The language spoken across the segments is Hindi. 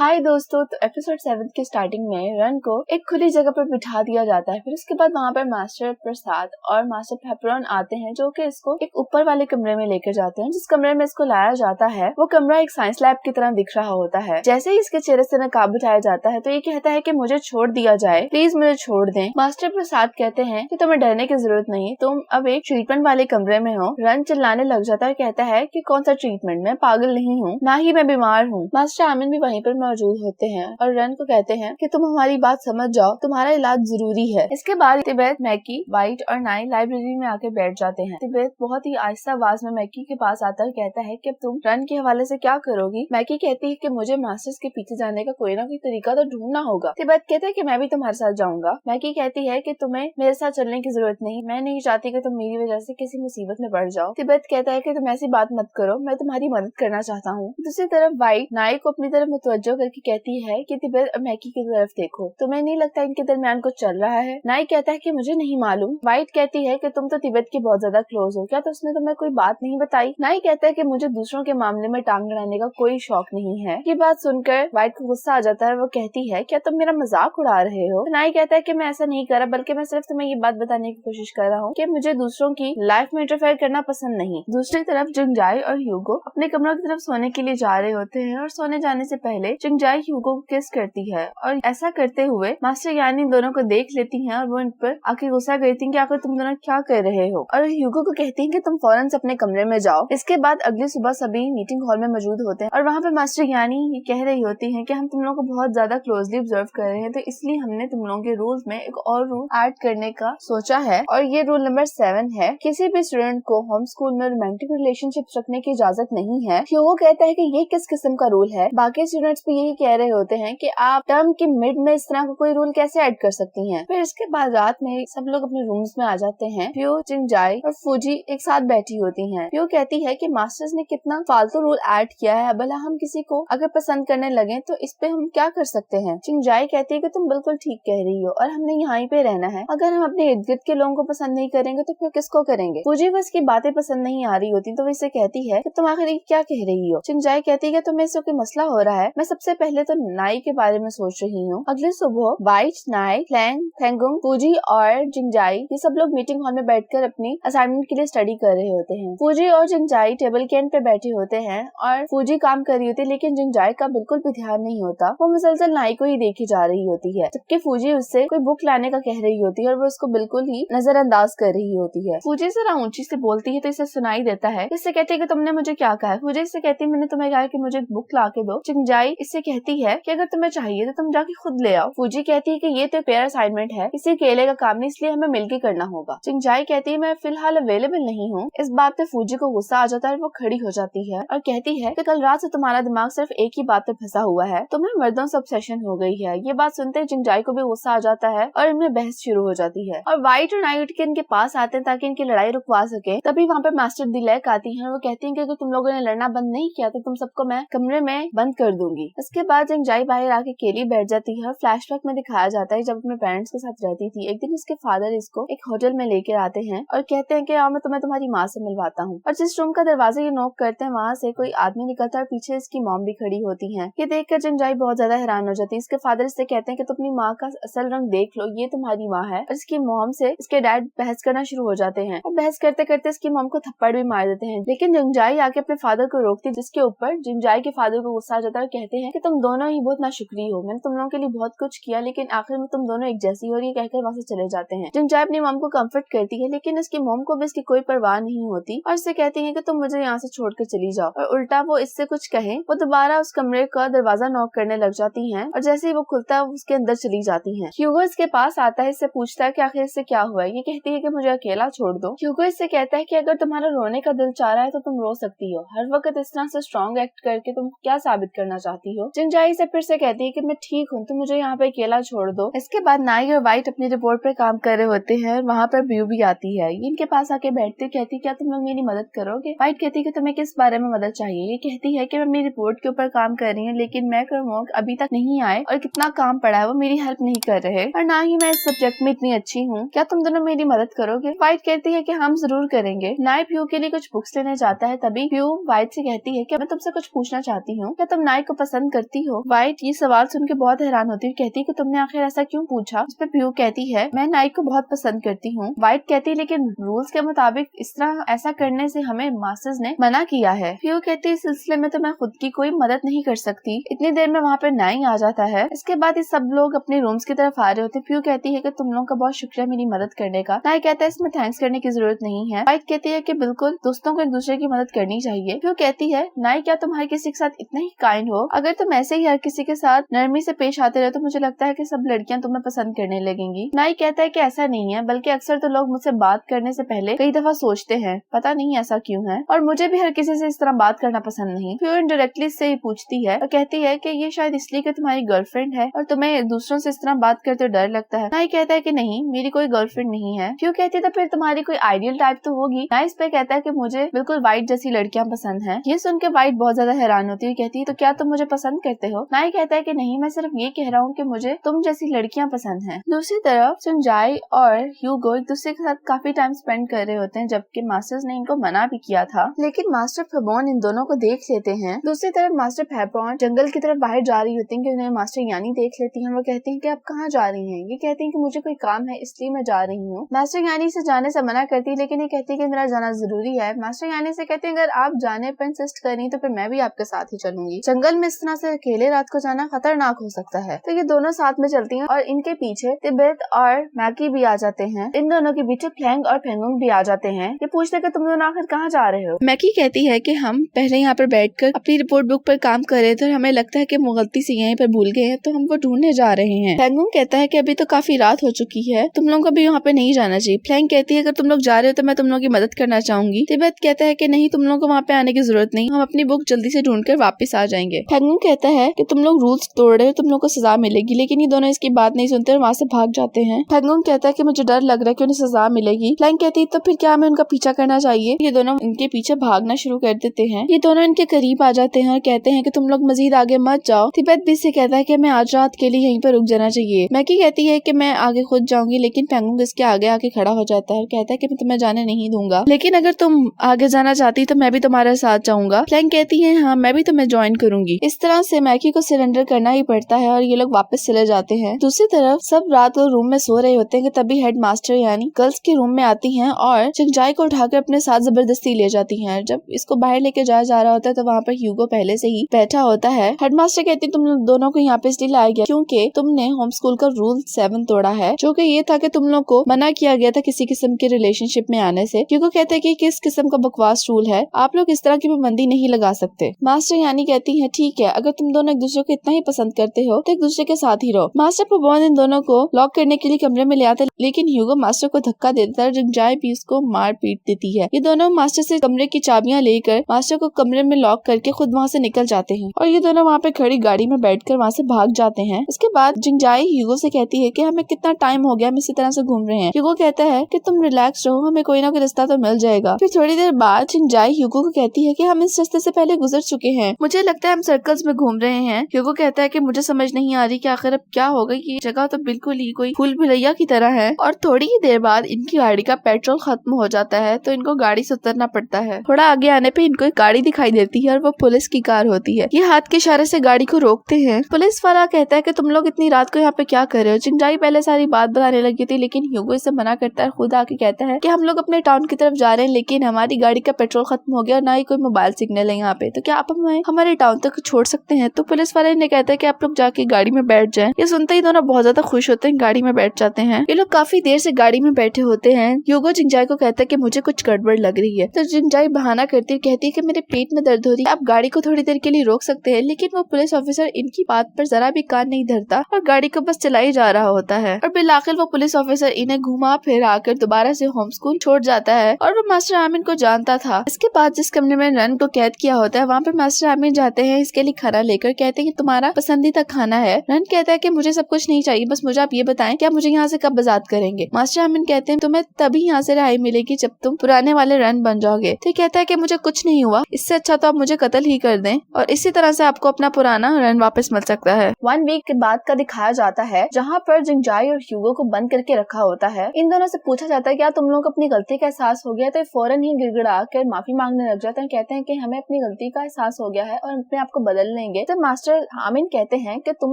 हाय दोस्तों, तो एपिसोड 7 के स्टार्टिंग में रन को एक खुली जगह पर बिठा दिया जाता है। फिर उसके बाद वहाँ पर मास्टर प्रसाद और मास्टर पेपरॉन आते हैं, जो कि इसको एक ऊपर वाले कमरे में लेकर जाते हैं। जिस कमरे में इसको लाया जाता है वो कमरा एक साइंस लैब की तरह दिख रहा होता है। जैसे ही इसके चेहरे से नकाब उठाया जाता है तो ये कहता है कि मुझे छोड़ दिया जाए, प्लीज मुझे छोड़ दें। मास्टर प्रसाद कहते हैं कि तुम्हें डरने की जरूरत नहीं, तुम अब एक ट्रीटमेंट वाले कमरे में हो। रन चिल्लाने लग जाता है, कहता है कि कौन सा ट्रीटमेंट, मैं पागल नहीं हूँ, ना ही मैं बीमार हूँ। मास्टर आमिन भी वहीं पर मौजूद होते हैं और रन को कहते हैं कि तुम हमारी बात समझ जाओ, तुम्हारा इलाज जरूरी है। इसके बाद तिब्बत, मैकी, वाइट और नाई लाइब्रेरी में आके बैठ जाते हैं। तिब्बत बहुत ही आहिस्ता आवाज में मैकी के पास आता है, कहता है कि अब तुम रन के हवाले से क्या करोगी। मैकी कहती है कि मुझे मास्टर्स के पीछे जाने का कोई ना कोई तरीका तो ढूंढना होगा। तिब्बत कहता है कि मैं भी तुम्हारे साथ जाऊंगा। मैकी कहती है कि तुम्हें मेरे साथ चलने की जरूरत नहीं, मैं नहीं चाहती कि तुम मेरी वजह से किसी मुसीबत में पड़ जाओ। तिब्बत कहता है कि तुम ऐसी बात मत करो, मैं तुम्हारी मदद करना चाहता हूँ। दूसरी तरफ वाइट नाई को अपनी तरफ मुतवज्जो करके कहती है कि तिब्बत और मैकी की तरफ देखो, तुम्हें नहीं लगता इनके दरमियान कुछ चल रहा है। नाई कहता है कि मुझे नहीं मालूम। वाइट कहती है कि तुम तो तिब्बत की बहुत ज्यादा क्लोज हो, क्या तो उसने तुम्हें कोई बात नहीं बताई। नाई कहता है कि मुझे दूसरों के मामले में टांग अड़ाने का कोई शौक नहीं है। ये बात सुनकर वाइट को गुस्सा आ जाता है। वो कहती है क्या तुम मेरा मजाक उड़ा रहे हो। नाई कहता है कि मैं ऐसा नहीं कर रहा, बल्कि मैं सिर्फ तुम्हें ये बात बताने की कोशिश कर रहा हूँ कि मुझे दूसरों की लाइफ में इंटरफेयर करना पसंद नहीं। दूसरी तरफ जिंगजाई और ह्यूगो अपने कमरों की तरफ सोने के लिए जा रहे होते हैं और सोने जाने से पहले जिंगजाई ह्यूगो को किस करती है और ऐसा करते हुए मास्टर यानी दोनों को देख लेती हैं और वो इन पर आके गुस्सा करती हैं कि आखिर तुम दोनों क्या कर रहे हो, और ह्यूगो को कहती हैं कि तुम फौरन से अपने कमरे में जाओ। इसके बाद अगली सुबह सभी मीटिंग हॉल में मौजूद होते हैं और वहाँ पे मास्टर यानी ये कह रही होती हैं कि हम तुम लोगों को बहुत ज्यादा क्लोजली ऑब्जर्व कर रहे हैं, तो इसलिए हमने तुम लोगों के रूल्स में एक और रूल ऐड करने का सोचा है और ये रूल नंबर 7 है, किसी भी स्टूडेंट को होम स्कूल में रोमांटिक रिलेशनशिप रखने की इजाजत नहीं है। ह्यूगो कहता है कि ये किस किस्म का रूल है। बाकी स्टूडेंट्स भी यही कह रहे होते हैं कि आप टर्म के मिड में इस तरह का कोई रूल कैसे ऐड कर सकती हैं। फिर इसके बाद रात में सब लोग अपने रूम्स में आ जाते हैं। प्यो, जिंगजाई और फूजी एक साथ बैठी होती हैं। प्यो कहती है कि मास्टर्स ने कितना फालतू रूल ऐड किया है, भला हम किसी को अगर पसंद करने लगे तो इस पे हम क्या कर सकते हैं। जिंगजाई कहती है कि तुम बिल्कुल ठीक कह रही हो और हमने यहाँ पे रहना है, अगर हम अपने इर्द गिर्द के लोगों को पसंद नहीं करेंगे तो फिर किसको करेंगे। फूजी को इसकी बातें पसंद नहीं आ रही होती तो वो इसे कहती है कि तुम आखिर क्या कह रही हो। जिंगजाई कहती है कि तुम्हें इससे कोई मसला हो रहा है, मैं सबसे पहले तो नाई के बारे में सोच रही हूँ। अगले सुबह वाइट, नाई, क्लैंग, फेंगुंग, फूजी और जिंगजाई ये सब लोग मीटिंग हॉल में बैठकर अपनी असाइनमेंट के लिए स्टडी कर रहे होते हैं। फूजी और जिंगजाई टेबल के एंड पे बैठे होते हैं और फूजी काम कर रही होती है, लेकिन जिंगजाई का बिल्कुल भी ध्यान नहीं होता। वो मुसलसल नाई को ही देखी जा रही होती है, जबकि फूजी उससे कोई बुक लाने का कह रही होती है और वो उसको बिल्कुल ही नजरअंदाज कर रही होती है। फूजी जरा ऊंची से बोलती है तो इसे सुनाई देता है। इससे कहती है कि तुमने मुझे क्या कहा है। फूजी इससे कहती है मैंने तुम्हें कहा कि मुझे बुक ला के दो। जिंगजाई इससे कहती है कि अगर तुम्हें चाहिए तो तुम जाके खुद ले आओ। फूजी कहती है कि ये तो पेयर असाइनमेंट है, इसी अकेले का काम नहीं, इसलिए हमें मिलकर करना होगा। जिंगजाई कहती है मैं फिलहाल अवेलेबल नहीं हूँ। इस बात पे फूजी को गुस्सा आ जाता है और वो खड़ी हो जाती है और कहती है कि कल रात से तुम्हारा दिमाग सिर्फ एक ही बात पे फंसा हुआ है, तुम्हें मर्दों से ऑब्सेशन हो गई है। ये बात सुनते जिंगजाई को भी गुस्सा आ जाता है और इनमें बहस शुरू हो जाती है और वाइट और नाई उठ के इनके पास आते हैं ताकि इनकी लड़ाई रुकवा सके। तभी वहाँ पे मास्टर दिलैक आती है और वो कहती है कि अगर तुम लोगों ने लड़ना बंद नहीं किया तो तुम सबको मैं कमरे में बंद कर दूंगी। इसके बाद जिंगजाई बाहर आके अकेली बैठ जाती है और फ्लैशबैक में दिखाया जाता है जब अपने पेरेंट्स के साथ रहती थी। एक दिन उसके फादर इसको एक होटल में लेकर आते हैं और कहते हैं कि मैं तुम्हें तुम्हारी माँ से मिलवाता हूँ, और जिस रूम का दरवाजा ये नॉक करते हैं वहाँ से कोई आदमी निकलता है और पीछे इसकी मॉम भी खड़ी होती है। ये देखकर जिंगजाई बहुत ज्यादा हैरान हो जाती है। इसके फादर इससे कहते हैं कि तुम अपनी माँ का असल रंग देख लो, ये तुम्हारी माँ है। और इसकी मॉम से इसके डैड बहस करना शुरू हो जाते हैं और बहस करते करते इसकी मॉम को थप्पड़ भी मार देते हैं, लेकिन जिंगजाई आके अपने फादर को रोकती है, जिसके ऊपर जिंगजाई के फादर को गुस्सा आ जाता है और कहते हैं कि तुम दोनों ही बहुत नाशुक्री हो, मैंने तुम लोगों के लिए बहुत कुछ किया लेकिन आखिर में तुम दोनों एक जैसी हो रही, कहकर वहाँ से चले जाते हैं। जिंगजाई अपनी मॉम को कंफर्ट करती है, लेकिन इसकी मॉम को भी इसकी कोई परवाह नहीं होती और इससे कहती है कि तुम मुझे यहाँ से छोड़कर चली जाओ, और उल्टा वो इससे कुछ कहे वो दोबारा उस कमरे का दरवाजा नॉक करने लग जाती हैं और जैसे ही वो खुलता है उसके अंदर चली जाती हैं। ह्यूगो इसके पास आता है, इससे पूछता है कि आखिर इससे क्या हुआ है। ये कहती है कि मुझे अकेला छोड़ दो। ह्यूगो इससे कहता है कि अगर तुम्हारा रोने का दिल चाह रहा है तो तुम रो सकती हो, हर वक्त इस तरह से स्ट्रॉन्ग एक्ट करके तुम क्या साबित करना चाहती हो। जिंगजाई से फिर से कहती है कि मैं ठीक हूँ, तुम मुझे यहाँ पे अकेला छोड़ दो। इसके बाद नाई और वाइट अपनी रिपोर्ट पर काम कर रहे होते हैं, वहाँ पर ब्यू भी आती है। ये इनके पास आके बैठती कहती क्या तुम लोग मेरी मदद करोगे। वाइट कहती है कि तुम्हें किस बारे में मदद चाहिए। ये कहती है कि मैं मेरी रिपोर्ट के ऊपर काम कर रही हूँ, लेकिन मैक और मोक अभी तक नहीं आए और कितना काम पड़ा है वो मेरी हेल्प नहीं कर रहे, और ना ही मैं इस सब्जेक्ट में इतनी अच्छी हूँ, क्या तुम दोनों मेरी मदद करोगे। वाइट कहती है कि हम जरूर करेंगे। नाई प्यू के लिए कुछ बुक्स लेने जाता है, तभी प्यू वाइट से कहती है कि मैं तुमसे कुछ पूछना चाहती हूँ, क्या तुम नाई को पसंद करती हो? वाइट ये सवाल सुन के बहुत हैरान होती है, कहती है कि तुमने आखिर ऐसा क्यों पूछा? उस पे प्यू कहती है मैं नाइक को बहुत पसंद करती हूँ। वाइट कहती है लेकिन रूल्स के मुताबिक इस तरह ऐसा करने से हमें मास्टर्स ने मना किया है। प्यू कहती है इस सिलसिले में तो मैं खुद की कोई मदद नहीं कर सकती। इतनी देर में वहाँ पे नाई आ जाता है। इसके बाद ये सब लोग अपने रूम्स की तरफ आ रहे होते हैं। प्यू कहती है कि तुम लोगों का बहुत शुक्रिया मेरी मदद करने का। नाई कहता है इसमें थैंक्स करने की जरूरत नहीं है। वाइट कहती है कि बिल्कुल दोस्तों को एक दूसरे की मदद करनी चाहिए। प्यू कहती है नाई क्या तुम हर किसी के साथ इतने ही काइंड हो? अगर तुम ऐसे ही हर किसी के साथ नरमी से पेश आते रहे तो मुझे लगता है कि सब लड़कियां तुम्हें पसंद करने लगेंगी। नाई कहता है कि ऐसा नहीं है, बल्कि अक्सर तो लोग मुझसे बात करने से पहले कई दफा सोचते हैं, पता नहीं ऐसा क्यों है, और मुझे भी हर किसी से इस तरह बात करना पसंद नहीं। प्यू इनडायरेक्टली से ही पूछती है और कहती है कि ये शायद इसलिए कि तुम्हारी गर्लफ्रेंड है और तुम्हें दूसरों से इस तरह बात करते डर लगता है। नाई कहता है कि नहीं मेरी कोई गर्लफ्रेंड नहीं है। प्यू कहती है तो फिर तुम्हारी कोई आइडियल टाइप तो होगी। नाई इस पे कहता है कि मुझे बिल्कुल वाइट जैसी लड़कियां पसंद हैं। ये सुन के वाइट बहुत ज्यादा हैरान होती है, कहती है तो क्या तुम मुझे पसंद करते हो? नाई कहता है कि नहीं मैं सिर्फ ये कह रहा हूँ कि मुझे तुम जैसी लड़कियां पसंद हैं। दूसरी तरफ चुंजाई और ह्यूगो एक दूसरे के साथ काफी टाइम स्पेंड कर रहे होते हैं, जबकि मास्टर्स ने इनको मना भी किया था, लेकिन मास्टर फेबॉन इन दोनों को देख लेते हैं। दूसरी तरफ मास्टर फेबॉन जंगल की तरफ बाहर जा रही होती है कि उन्हें मास्टर यानी देख लेती हैं। वो कहती हैं कि आप कहाँ जा रही हैं? ये कहती हैं कि मुझे कोई काम है इसलिए मैं जा रही हूँ। मास्टर यानी से जाने से मना करती है, लेकिन ये कहती है कि मेरा जाना जरूरी है। मास्टर यानी से कहते हैं अगर आप जाने पर इंसिस्ट कर रही तो फिर मैं भी आपके साथ ही चलूंगी। जंगल में इस तरह से अकेले रात को जाना खतरनाक हो सकता है। तो ये दोनों साथ में चलती हैं और इनके पीछे तिब्बत और मैकी भी आ जाते हैं। इन दोनों के पीछे फ्लैंग और फेंगुंग भी आ जाते हैं। ये पूछते कि तुम दोनों आखिर कहाँ जा रहे हो? मैकी कहती है कि हम पहले यहाँ पर बैठकर अपनी रिपोर्ट बुक पर काम कर रहे थे और हमें लगता है कि वो गलती से यहीं पर भूल गए हैं, तो हम वो ढूंढने जा रहे हैं। फेंगुंग कहता है कि अभी तो काफी रात हो चुकी है, तुम लोगों को भी यहाँ पे नहीं जाना चाहिए। फ्लैंग कहती है अगर तुम लोग जा रहे हो तो मैं तुम लोगों की मदद करना चाहूंगी। तिब्बत कहता है कि नहीं तुम लोगों को वहाँ पे आने की जरूरत नहीं, हम अपनी बुक जल्दी से ढूंढकर वापस आ जाएंगे। फेंगुंग कहता है कि तुम लोग रूल्स तोड़ रहे हो, तुम लोग को सजा मिलेगी, लेकिन ये दोनों इसकी बात नहीं सुनते और वहाँ से भाग जाते हैं। फेंगुंग कहता है कि मुझे डर लग रहा है कि उन्हें सजा मिलेगी। फ्लैंग कहती है तो फिर क्या हमें उनका पीछा करना चाहिए? ये दोनों इनके पीछे भागना शुरू कर देते हैं। ये दोनों इनके करीब आ जाते हैं और कहते हैं कि तुम लोग मजीद आगे मत जाओ। तिब्बत भी इससे कहता है कि हमें आज रात के लिए यहीं पर रुक जाना चाहिए। मैकी कहती है कि मैं आगे खुद जाऊंगी, लेकिन फेंगुंग इसके आगे आके खड़ा हो जाता है और कहता है कि मैं तुम्हें जाने नहीं दूंगा, लेकिन अगर तुम आगे जाना चाहती तो मैं भी तुम्हारे साथ जाऊंगा। फ्लैंग कहती है हाँ मैं भी तुम्हें ज्वाइन करूंगी। इस तरह से मैकी को सरेंडर करना ही पड़ता है और ये लोग वापस चले जाते हैं। दूसरी तरफ सब रात को रूम में सो रहे होते हैं कि तभी हेड मास्टर यानी गर्ल्स के रूम में आती हैं और चिंगजाई को उठाकर अपने साथ जबरदस्ती ले जाती हैं। जब इसको बाहर लेके जाया जा रहा होता है तो वहाँ पर ह्यूगो पहले से ही बैठा होता है। हेडमास्टर कहती है तुम दोनों को यहाँ पे इसलिए लाया गया क्योंकि तुमने होम स्कूल का रूल 7 तोड़ा है, जो कि ये था कि तुम लोग को मना किया गया था किसी किस्म के रिलेशनशिप में आने से। ह्यूगो कहते हैं कि किस किस्म का बकवास रूल है, आप लोग इस तरह की पाबंदी नहीं लगा सकते। मास्टर यानी कहती है ठीक है, अगर तुम दोनों एक दूसरे को इतना ही पसंद करते हो तो एक दूसरे के साथ ही रहो। मास्टर फेबॉन इन दोनों को लॉक करने के लिए कमरे में ले आता है, लेकिन ह्यूगो मास्टर को धक्का दे देता है और चिंगजाई भी उसको मार पीट देती है। ये दोनों मास्टर से कमरे की चाबियां लेकर मास्टर को कमरे में लॉक करके खुद वहाँ से निकल जाते हैं और ये दोनों वहाँ पे खड़ी गाड़ी में बैठकर वहाँ से भाग जाते हैं। उसके बाद चिंगजाई ह्यूगो से कहती है कि हमें कितना टाइम हो गया, हम इसी तरह से घूम रहे हैं। ह्यूगो कहता है कि तुम रिलैक्स रहो, हमें कोई ना कोई रास्ता तो मिल जाएगा। फिर थोड़ी देर बाद चिंगजाई ह्यूगो को कहती है कि हम इस रास्ते से पहले गुजर चुके हैं, मुझे लगता है हम सर्कल्स में घूम रहे हैं। ह्यूगो कहता है कि मुझे समझ नहीं आ रही कि आखिर अब क्या होगा, ये जगह तो बिल्कुल ही कोई भूल भुलैया की तरह है। और थोड़ी ही देर बाद इनकी गाड़ी का पेट्रोल खत्म हो जाता है तो इनको गाड़ी से उतरना पड़ता है। थोड़ा आगे आने पे इनको एक गाड़ी दिखाई देती है और वो पुलिस की कार होती है। ये हाथ के इशारे से गाड़ी को रोकते हैं। पुलिस वाला कहता है कि तुम लोग इतनी रात को यहाँ पे क्या कर रहे हो? चिंगजाई पहले सारी बात बताने लगी थी, लेकिन ह्यूगो इसे मना करता है। खुद आके कहता है कि हम लोग अपने टाउन की तरफ जा रहे हैं, लेकिन हमारी गाड़ी का पेट्रोल खत्म हो गया और ना ही कोई मोबाइल सिग्नल है यहाँ पे, तो क्या आप हमें हमारे टाउन तक छोड़ सकते हैं? तो पुलिस वाले ने कहता है कि आप लोग जाके गाड़ी में बैठ जाएं। ये सुनते ही दोनों बहुत ज्यादा खुश होते हैं, गाड़ी में बैठ जाते हैं। ये लोग काफी देर से गाड़ी में बैठे होते हैं। ह्यूगो चिंगजाई को कहता है कि मुझे कुछ गड़बड़ लग रही है, तो चिंगजाई बहाना करती है, कहती है कि मेरे पेट में दर्द हो रही है, आप गाड़ी को थोड़ी देर के लिए रोक सकते हैं। लेकिन वो पुलिस ऑफिसर इनकी बात पर जरा भी कान नहीं धरता और गाड़ी को बस चलाई जा रहा होता है। और बिलाखिर वो पुलिस ऑफिसर इन्हें घुमा फिर आकर दोबारा से होम स्कूल छोड़ जाता है और वो मास्टर आमिन को जानता था। इसके बाद जिस कमरे में रन को कैद किया होता है वहाँ पर मास्टर आमिन जाते हैं इसके लिए खाना लेकर। कहते हैं कि तुम्हारा पसंदीदा खाना है। रन कहता है कि मुझे सब कुछ नहीं चाहिए, बस मुझे आप ये बताएं कि आप मुझे यहाँ से कब आजाद करेंगे। मास्टर आमिन कहते हैं तुम्हें तभी यहाँ से रिहाई मिलेगी जब तुम पुराने वाले रन बन जाओगे। तो कहता है कि मुझे कुछ नहीं हुआ, इससे अच्छा तो आप मुझे कत्ल ही कर दें और इसी तरह से आपको अपना पुराना रन वापस मिल सकता है। 1 वीक के बाद का दिखाया जाता है जहाँ पर चिंगजाई और ह्यूगो को बंद करके रखा होता है। इन दोनों से पूछा जाता है क्या तुम लोगों को अपनी गलती का एहसास हो गया? तो फौरन ही गिड़गिड़ा कर माफी मांगने लग जाते हैं। कहते हैं कि हमें अपनी गलती का एहसास हो गया है और अपने आप को बदलने मिल लेंगे। तो मास्टर आमिन कहते हैं कि तुम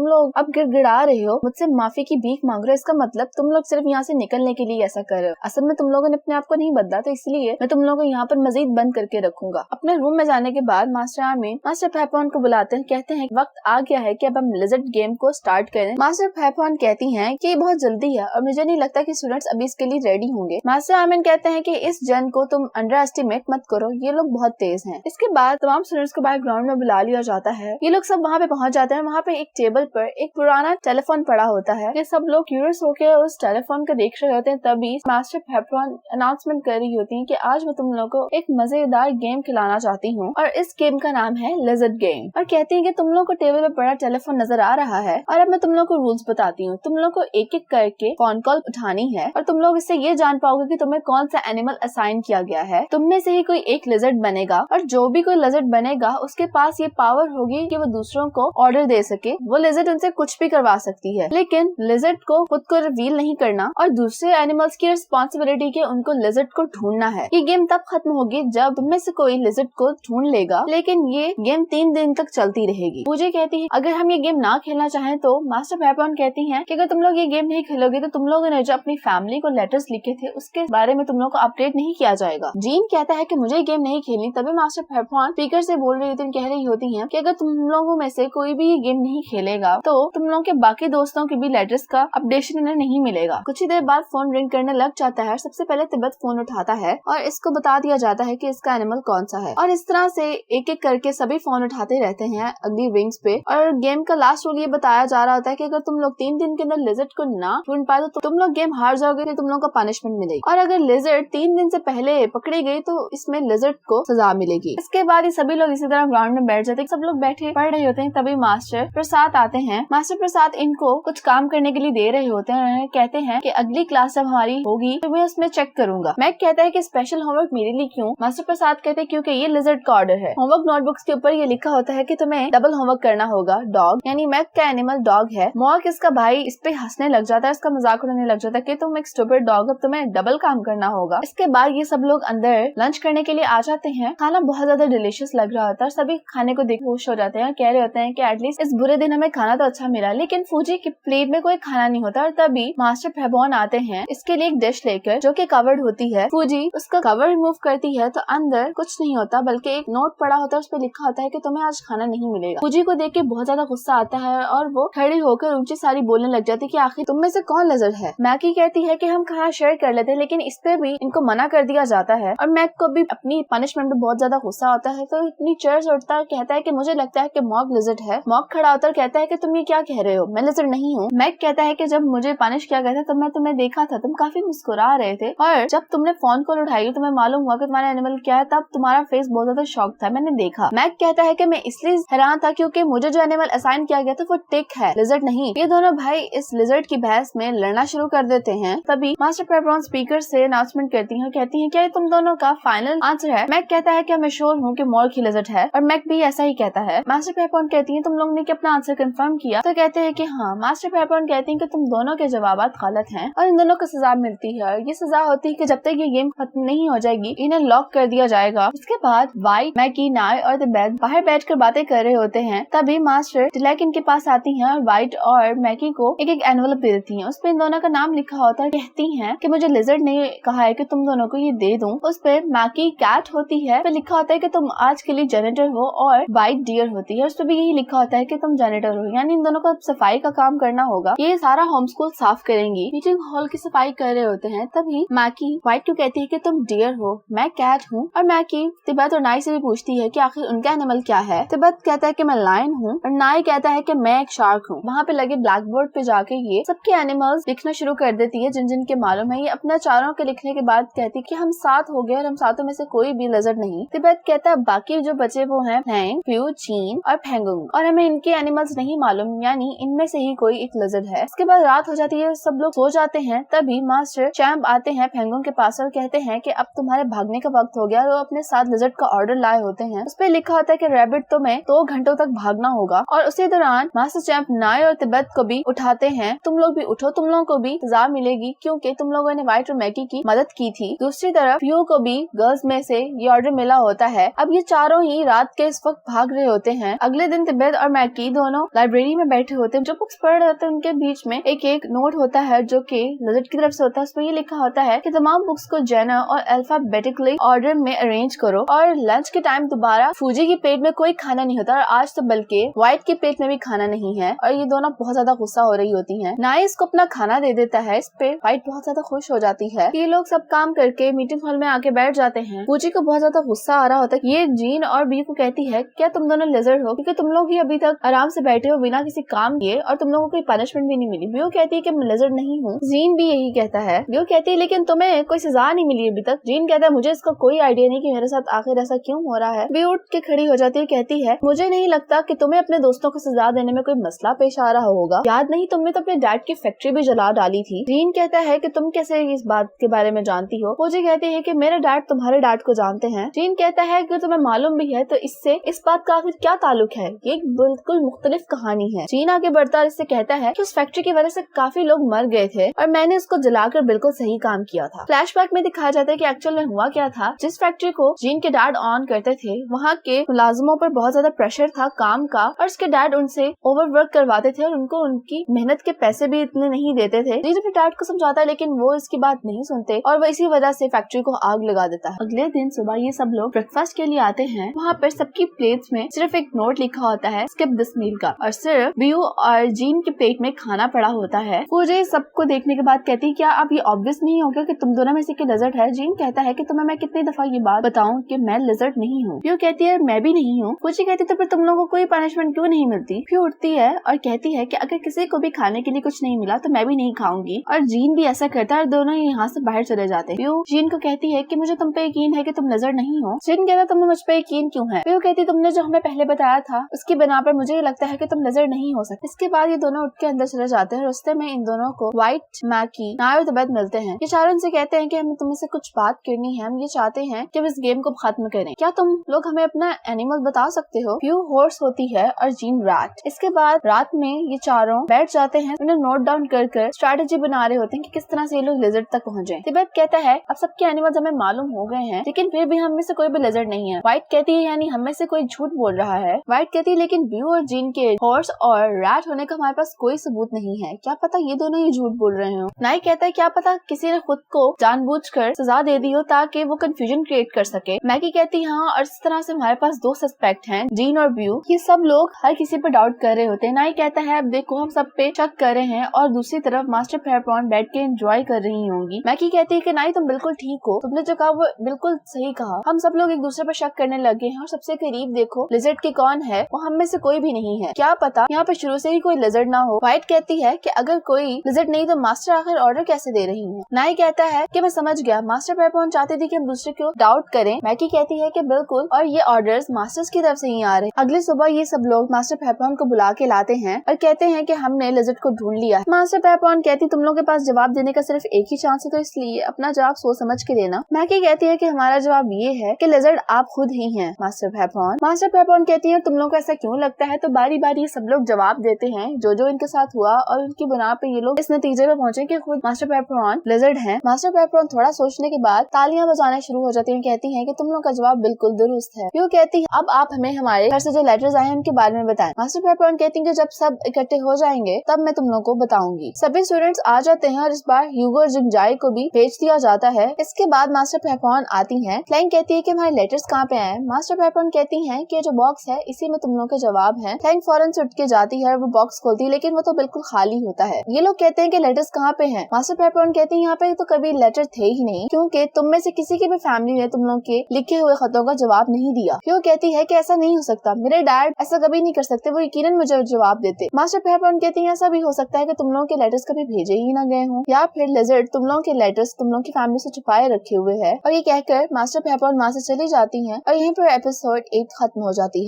लोग अब गिड़गिड़ा रहे हो, मुझसे माफी की भीख मांग रहे हो, इसका मतलब तुम लोग सिर्फ यहाँ से निकलने के लिए ऐसा कर रहे हो। असल में तुम लोगों ने अपने आप को नहीं बदला, तो इसलिए मैं तुम लोगों को यहाँ पर मजीद बंद करके रखूंगा। अपने रूम में जाने के बाद मास्टर आमिन मास्टर पेपॉन को बुलाते हैं, कहते हैं वक्त आ गया है कि अब हम लिजर्ड गेम को स्टार्ट करें। मास्टर पेपॉन कहती हैं कि बहुत जल्दी है और मुझे नहीं लगता कि स्टूडेंट्स अभी इसके लिए रेडी होंगे। मास्टर आमिन कहते हैं कि इस जन को तुम अंडर एस्टिमेट मत करो, ये लोग बहुत तेज हैं। इसके बाद तमाम स्टूडेंट्स को बाहर ग्राउंड में बुला लिया जाता है। ये लोग सब वहाँ पे पहुंच जाते हैं। वहाँ पे एक टेबल पर एक पुराना टेलीफोन पड़ा होता है। ये सब लोग क्यूरियस होकर उस टेलीफोन को देख रहे होते हैं। तभी मास्टर पेपॉन अनाउंसमेंट कर रही होती है कि आज मैं तुम लोगों को एक मजेदार गेम खिलाना चाहती हूँ और इस गेम का नाम है लिजर्ड गेम। और कहती है कि तुम लोग को टेबल पे बड़ा टेलीफोन नजर आ रहा है और अब मैं तुम लोग को रूल्स बताती हूँ। तुम लोग को एक एक करके फोन कॉल उठानी है और तुम लोग इससे ये जान पाओगे कि तुम्हें कौन सा एनिमल असाइन किया गया है। तुम में से ही कोई एक लिजर्ड बनेगा और जो भी कोई लिजर्ड बनेगा उसके पास ये पावर होगी कि वो दूसरों को ऑर्डर दे सके। वो लिजर्ड उनसे कुछ भी करवा सकती है, लेकिन लिजर्ड को खुद को रिवील नहीं करना और दूसरे एनिमल्स की रिस्पॉन्सिबिलिटी के उनको लिजर्ड को ढूंढना है। ये गेम तब खत्म होगी जब तुम में से कोई लिजर्ड को ढूंढ लेगा, लेकिन ये गेम 3 दिन तक चलती रहेगी। पूजा कहती है अगर हम ये गेम ना खेलना चाहें तो मास्टर पेपॉन कहती हैं कि अगर तुम लोग ये गेम नहीं खेलोगे तो तुम लोगों ने जो अपनी फैमिली को लेटर्स लिखे थे उसके बारे में तुम लोग को अपडेट नहीं किया जाएगा। जीन कहता है कि मुझे ये गेम नहीं खेलनी। तभी मास्टर पेपॉन स्पीकर से बोल रही होती है, कह रही होती है कि अगर तुम लोगों में से कोई भी ये गेम नहीं खेलेगा तो तुम लोगों के बाकी दोस्तों के भी लेटर्स का अपडेशन उन्हें नहीं मिलेगा। कुछ ही देर बाद फोन रिंग करने लग जाता है। सबसे पहले तिब्बत फोन उठाता है और इसको बता दिया जाता है कि इसका एनिमल कौन सा है और इस तरह से एक एक करके सभी फोन उठाते रहते हैं अगली रिंग्स पे। और गेम का लास्ट रूल ये बताया जा रहा होता है कि अगर तुम लोग 3 दिन के अंदर लिजर्ड को ना ढूंढ पाए तो तुम लोग गेम हार जाओगे, तो तुम लोग को पनिशमेंट मिलेगी। और अगर लिजर्ड 3 दिन से पहले पकड़ी गई तो इसमें लिजर्ड को सजा मिलेगी। इसके बाद ये सभी लोग इसी तरह ग्राउंड में बैठ जाते हैं। सब लोग बैठे पढ़ रहे होते हैं। तभी मास्टर प्रसाद आते हैं। मास्टर प्रसाद इनको कुछ काम करने के लिए दे रहे होते हैं। कहते हैं कि अगली क्लास जब हमारी होगी तो मैं उसमें चेक करूंगा। मैक कहता है कि स्पेशल होमवर्क मेरे लिए क्यों? मास्टर प्रसाद कहते हैं क्योंकि ये लिजर्ड का ऑर्डर है। होमवर्क नोटबुक्स के ऊपर ये लिखा होता है कि तुम्हें डबल होमवर्क करना होगा। डॉग यानी मैक का एनिमल डॉग है। मॉर्क इसका भाई इस पे हंसने लग जाता है, इसका मजाक उड़ाने लग जाता है कि तुम एक स्टूपिड डॉग, अब तुम्हें डबल काम करना होगा। इसके बाद ये सब लोग अंदर लंच करने के लिए आ जाते हैं। खाना बहुत ज्यादा डिलीशियस लग रहा होता है। सभी खाने को देख खुश हो जाते हैं, कह रहे होते हैं कि एटलीस्ट इस बुरे दिन हमें खाना तो अच्छा मिला। लेकिन फूजी की प्लेट में कोई खाना नहीं होता और तभी मास्टर पेपॉन आते हैं इसके लिए एक डिश लेकर जो कि कवर्ड होती है। फूजी उसका कवर रिमूव करती है तो अंदर कुछ नहीं होता बल्कि एक नोट पड़ा होता है, उस पर लिखा होता है कि तुम्हें आज खाना नहीं मिलेगा। फूजी को देख के बहुत ज्यादा गुस्सा आता है और वो खड़ी होकर ऊंची सारी बोलने लग जाती है कि आखिर तुम में से कौन लिजर्ड है। मैकी कहती है कि हम खाना शेयर कर लेते हैं, लेकिन इस पे भी इनको मना कर दिया जाता है। और मैक को भी अपनी पनिशमेंट पे बहुत ज्यादा गुस्सा होता है तो इतनी चेयर से उठता है, कहता है कि मुझे लगता है कि मॉक लिजर्ड है। मॉक खड़ा होता है, कहता है कि तुम ये क्या कह रहे हो, मैं लिजर्ड नहीं हूँ। मैक कहता है कि जब मुझे पनिश किया गया था तब मैं तुम्हें देखा था, तुम काफी मुस्कुरा रहे थे और जब तुमने फोन कॉल उठाई तुम्हें मालूम हुआ कि तुम्हारा एनिमल क्या है, तब तुम्हारा फेस बहुत ज्यादा शॉक था, मैंने देखा। मैक कहता है कि मैं इसलिए हैरान था क्योंकि मुझे जो एनिमल असाइन किया गया था वो टिक है, लिजर्ड नहीं। ये दोनों भाई इस लिजर्ड की बहस में लड़ना शुरू कर देते हैं। तभी मास्टर पेपॉन स्पीकर से अनाउंसमेंट करती है, कहती है क्या ये तुम दोनों का फाइनल आंसर है? मैक कहता है कि मैं श्योर हूँ कि मॉर्क ही लिजर्ड है और मैक भी ऐसा ही कहता है। मास्टर पेपॉन कहती है तुम लोग ने अपना आंसर कंफर्म किया? तो कहते हैं कि हाँ। मास्टर पेपॉन कहती है कि तुम दोनों के जवाब गलत हैं और इन दोनों को सजा मिलती है। ये सजा होती है कि जब तक ये गेम खत्म नहीं हो जाएगी इन्हें लॉक कर दिया जाएगा। इसके बाद वाइट, मैकी, नाय और तिब्बत बाहर बैठकर बातें कर रहे होते हैं। तभी मास्टर टिलैक इनके पास आती हैं और वाइट और मैकी को एक एक एनवलप दे देती हैं। उस पे इन दोनों का नाम लिखा होता है। कहती हैं कि मुझे लिजर्ड ने कहा है कि तुम दोनों को ये दे दूं। उस पे मैकी कैट होती है, पे लिखा होता है कि तुम आज के लिए जेनेटर हो और वाइट डियर होती है, उस पे भी यही लिखा होता है कि तुम जेनेटर हो, यानी इन दोनों को सफाई का काम करना होगा। ये सारा होम स्कूल साफ करेंगी। मीटिंग हॉल की सफाई कर रहे होते हैं। तभी मैकी वाइट को कहती है कि तुम डियर हो, मैं कैट हूँ। और मैकी तिब्बत और नाई से भी पूछती है कि आखिर उनका एनिमल क्या है। तिब्बत कहता है कि मैं लायन हूँ और नाई कहता है कि मैं एक शार्क हूँ। वहाँ पे लगे ब्लैक बोर्ड पे जाके ये सबके एनिमल्स लिखना शुरू कर देती है जिन जिन के मालूम है। ये अपना चारों के लिखने के बाद कहती है कि हम 7 हो गए और हम 7 में से कोई भी लिजर्ड नहीं। तिब्बत कहता है बाकी जो बचे वो हैं फैंग, फ्यू, चीन और फेंगुंग और हमें इनके एनिमल्स नहीं मालूम, यानी इनमें से ही कोई एक लिजर्ड है। इसके बाद रात हो जाती है, सब लोग सो जाते हैं। तभी मास्टर चैंप आते हैं फेंगुंग के पास और कहते हैं कि अब तुम्हारे भागने का वक्त हो गया। और वो अपने साथ लिजर्ड का ऑर्डर लाए होते हैं। उस पे लिखा होता है कि रैबिट तुम्हें 2 घंटों तक भागना होगा। और उसी दौरान मास्टर चैंप नाय और तिब्बत को भी उठाते हैं। तुम लोग भी उठो, तुम लोगों को भी सजा मिलेगी क्योंकि तुम लोगों ने वाइट और मैकी की मदद की थी। दूसरी तरफ फ्यू को भी गर्ल्स में से ये ऑर्डर मिला होता है। अब ये चारों ही रात के इस वक्त भाग रहे होते होते हैं। अगले दिन तिब्बत और मैकी दोनों लाइब्रेरी में बैठे होते हैं। जो बुक्स पढ़ रहे होते हैं उनके बीच में एक नोट होता है जो कि लिजर्ड की तरफ से होता है। उसमें ये लिखा होता है कि तमाम बुक्स को जेनर और अल्फाबेटिकली ऑर्डर में अरेंज करो और लंच के टाइम दोबारा फूजी की प्लेट में कोई खाना नहीं होता और आज तो बल्कि व्हाइट की प्लेट में भी खाना नहीं है। और ये दोनों बहुत ज्यादा गुस्सा हो रही होती हैं। नाई इसको अपना खाना दे देता है। इस पे व्हाइट बहुत ज्यादा खुश हो जाती है। ये लोग सब काम करके मीटिंग हॉल में आके बैठ जाते हैं। फूजी को बहुत ज्यादा गुस्सा आ रहा होता है। ये जीन और बी को कहती है क्या तुम दोनों लिजर्ड हो, क्योंकि तुम लोग ही अभी तक आराम से बैठे हो बिना किसी काम किए और तुम लोगों को कोई पनिशमेंट भी नहीं मिली। बियो कहती है कि मैं लिजर्ड नहीं हूँ। जीन भी यही कहता है। बियो कहती है लेकिन तुम्हें कोई सजा नहीं मिली अभी तक। जीन कहता है मुझे इसका कोई आइडिया नहीं कि मेरे साथ आखिर ऐसा क्यों हो रहा है। बियो उठ के खड़ी हो जाती है, कहती है मुझे नहीं लगता कि तुम्हें अपने दोस्तों को सजा देने में कोई मसला पेश आ रहा होगा। याद नहीं तुमने तो अपने डैड की फैक्ट्री भी जला डाली थी। जीन कहता है कि तुम कैसे इस बात के बारे में जानती हो। फूजी कहती है कि मेरे डैड तुम्हारे डैड को जानते हैं। जीन कहता है कि तुम्हें मालूम भी है तो इससे इस बात का आखिर क्या ताल्लुक है। ये एक बिल्कुल मुख्तलिफ कहानी है। जीन आगे बढ़ता और इससे कहता है कि उस फैक्ट्री की वजह से काफी लोग मर गए थे और मैंने उसको जलाकर बिल्कुल सही काम किया था। फ्लैशबैक में दिखाया जाता है कि एक्चुअल में हुआ क्या था। जिस फैक्ट्री को जीन के डैड ऑन करते थे वहाँ के मुलाजिमों पर बहुत ज्यादा प्रेशर था काम का और उसके डैड उनसे ओवरवर्क करवाते थे और उनको उनकी मेहनत के पैसे भी इतने नहीं देते थे। जीन अपने डैड को समझाता है लेकिन वो इसकी बात नहीं सुनते और वो इसी वजह से फैक्ट्री को आग लगा देता है। अगले दिन सुबह ये सब लोग ब्रेकफास्ट के लिए आते हैं। वहाँ पर सबकी प्लेट्स में सिर्फ एक नोट लिखा होता है स्किप दिस मील का और सिर्फ बियो और जीन की प्लेट में खाना पड़ा होता है। फूजी सबको देखने के बाद कहती है क्या अब ये ऑब्वियस नहीं हो गया कि तुम दोनों में से लिजर्ड है। जीन कहता है कि तुम्हें मैं कितनी दफा ये बात बताऊं कि मैं लिजर्ड नहीं हूँ। बियो कहती है मैं भी नहीं हूँ। फूजी कहती है तो फिर तुम लोगों को कोई पनिशमेंट क्यों नहीं मिलती। बियो उठती है और कहती है कि अगर किसी को भी खाने के लिए कुछ नहीं मिला तो मैं भी नहीं खाऊंगी और जीन भी ऐसा करता है और दोनों यहाँ से बाहर चले जाते हैं। बियो जीन को कहती है कि मुझे तुम पे यकीन है कि तुम लिजर्ड नहीं हो। जीन कहता तुम्हें मुझ पे यकीन क्यों है। बियो कहती तुमने जो हमें पहले बताया था उसकी बिना पर मुझे लगता है कि तुम लिजर्ड नहीं हो सकते। इसके बाद ये दोनों उठ के अंदर चले जाते हैं। रास्ते में इन दोनों को व्हाइट, मैकी, नाई और तिब्बत मिलते हैं। ये चारों इनसे कहते हैं कि हमें तुमसे कुछ बात करनी है। हम ये चाहते हैं कि इस गेम को खत्म करें। क्या तुम लोग हमें अपना एनिमल बता सकते हो। बियो हॉर्स होती है और जीन रैट। इसके बाद रात में ये चारों बैठ जाते हैं। उन्हें नोट डाउन कर स्ट्रेटेजी बना रहे होते हैं कि किस तरह से ये लोग लिजर्ड तक पहुंचे। तिब्बत कहता है अब सबके एनिमल्स हमें मालूम हो गए हैं लेकिन फिर भी हम में से कोई भी लिजर्ड नहीं है। व्हाइट कहती है यानी हम में से कोई झूठ बोल रहा है। व्हाइट कहती है लेकिन बियो और जीन के हॉर्स और रैट होने का हमारे पास कोई सबूत नहीं है। क्या पता ये दोनों ही झूठ बोल रहे हो। नाई कहता है क्या पता किसी ने खुद को जानबूझकर सजा दे दी हो ताकि वो कंफ्यूजन क्रिएट कर सके। मैकी कहती है हाँ और इस तरह से हमारे पास दो सस्पेक्ट हैं जीन और बियो। ये सब लोग हर किसी पे डाउट कर रहे होते हैं। नाई कहता है अब देखो हम सब पे शक कर रहे हैं और दूसरी तरफ मास्टर पेपरॉन बैठ के एंजॉय कर रही होंगी। मैकी कहती है कि नाई तुम बिल्कुल ठीक हो, तुमने जो कहा वो बिल्कुल सही कहा। हम सब लोग एक दूसरे पर शक करने लगे हैं और सबसे करीब देखो लिजर्ड के कौन है, वो हम में से कोई भी नहीं है। क्या पता यहाँ पे शुरू से ही कोई लिजर्ड ना हो। व्हाइट कहती है कि अगर कोई लिजर्ड नहीं तो मास्टर आखिर ऑर्डर कैसे दे रही है। नाई कहता है कि मैं समझ गया, मास्टर पेपरॉन चाहते थे कि हम दूसरे को डाउट करें। मैकी कहती है कि बिल्कुल और ये ऑर्डर्स मास्टर्स की तरफ से ही आ रहे हैं। अगली सुबह ये सब लोग मास्टर पेपरॉन को बुला के लाते हैं और कहते हैं कि हमने लिजर्ड को ढूंढ लिया। मास्टर पेपरॉन कहती तुम लोगों के पास जवाब देने का सिर्फ एक ही चांस है तो इसलिए अपना जवाब सोच समझ के देना। मैकी कहती है कि हमारा जवाब ये है कि लिजर्ड आप खुद ही हैं मास्टर पेपरॉन। मास्टर पेपरॉन कहती है तुम लोगों को ऐसा क्यों लगता है। तो बारी बारी सब लोग जवाब देते हैं जो इनके साथ हुआ और उनकी बुना पे ये लोग इस नतीजे पे पहुंचे कि खुद मास्टर पेपरॉन लिजर्ड हैं। मास्टर पेपरॉन थोड़ा सोचने के बाद तालियां बजाना शुरू हो जाती हैं। कहती हैं कि तुम लोग का जवाब बिल्कुल दुरुस्त है। क्यों कहती है अब आप हमें हमारे घर से जो लेटर्स आए हैं उनके बारे में बताएं। मास्टर पेपरॉन कहती है कि जब सब इकट्ठे हो जाएंगे तब मैं तुम लोग को बताऊंगी। सभी स्टूडेंट्स आ जाते हैं और इस बार ह्यूगो और जिंगजाई को भी भेज दिया जाता है। इसके बाद मास्टर पेपरॉन आती हैं। फ्लैंक कहती है कि हमारे लेटर्स कहाँ पे आए। मास्टर पेपरॉन कहती हैं कि जो बॉक्स है इसी में तुम लोग के जवाब है। फ्लैंक फौरन से उठ के जाती है, वो बॉक्स खोलती है लेकिन वो तो बिल्कुल खाली होता है। ये लोग कहते हैं कि लेटर्स कहाँ पे हैं। मास्टर पेपरॉन कहती है यहाँ पे तो कभी लेटर थे ही नहीं क्योंकि तुम में से किसी की भी फैमिली ने तुम लोग के लिखे हुए खतों का जवाब नहीं दिया। क्यों कहती है कि ऐसा नहीं हो सकता, मेरे डैड ऐसा कभी नहीं कर सकते, वो यकीनन मुझे जवाब देते। मास्टर पेपरॉन कहती है ऐसा भी हो सकता है कि तुम लोगों के लेटर्स कभी भेजे ही ना गए हों या फिर लिजर्ड तुम लोगों के लेटर्स तुम लोगों की फैमिली से छुपाए रखे हुए है। और ये कहकर मास्टर पेपरॉन वहाँ से चली जाती है और यहीं पर एपिसोड 8 खत्म हो जाती है।